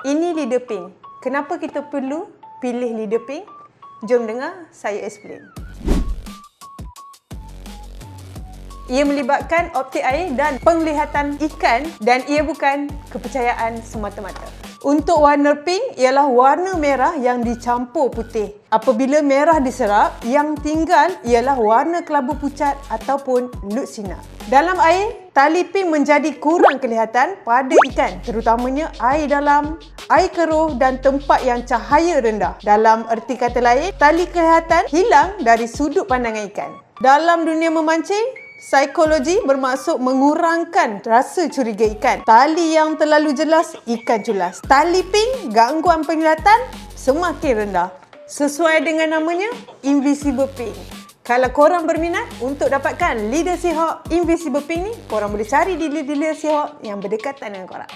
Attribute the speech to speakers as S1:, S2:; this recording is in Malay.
S1: Ini leader pink. Kenapa kita perlu pilih leader pink? Jom dengar saya explain. Ia melibatkan optik air dan penglihatan ikan dan ia bukan kepercayaan semata-mata. Untuk warna pink ialah warna merah yang dicampur putih. Apabila merah diserap, yang tinggal ialah warna kelabu pucat ataupun lut sinar. Dalam air, tali pink menjadi kurang kelihatan pada ikan, terutamanya air dalam, air keruh dan tempat yang cahaya rendah. Dalam erti kata lain, tali kelihatan hilang dari sudut pandangan ikan. Dalam dunia memancing, psikologi bermaksud mengurangkan rasa curiga ikan. Tali yang terlalu jelas, ikan culas. Tali pink, gangguan penglihatan semakin rendah. Sesuai dengan namanya, Invisible Pink. Kalau korang berminat untuk dapatkan Leader Seahawk Invisible Pink ni, korang boleh cari di dealer Seahawk yang berdekatan dengan korang.